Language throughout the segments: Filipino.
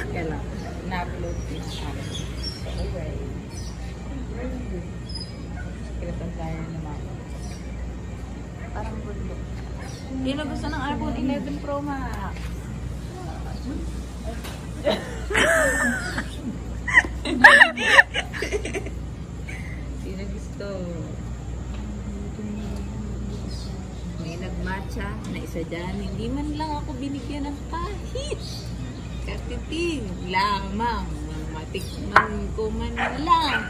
Kaya na-upload din siya. Okay. Kailan tayo naman. Parang bundok. Sino gusto ng iPhone 11 Pro Max? Sino gusto? May nagmatcha na isa dyan. Hindi man lang ako binigyan ng kahit katiting lamang. Matikman ko man lang.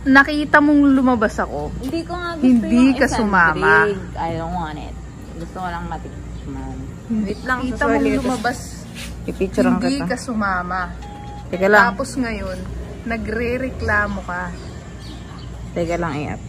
Nakita mong lumabas ako. Hindi ko nga gusto Hindi yung ka isang sumama. drink. I don't want it. Gusto ko lang matikman. Wait lang. Nakita mong lumabas. Ipicturean Hindi kita. ka sumama. Teka lang. Tapos ngayon, nagre-reklamo ka. Teka lang, i-up.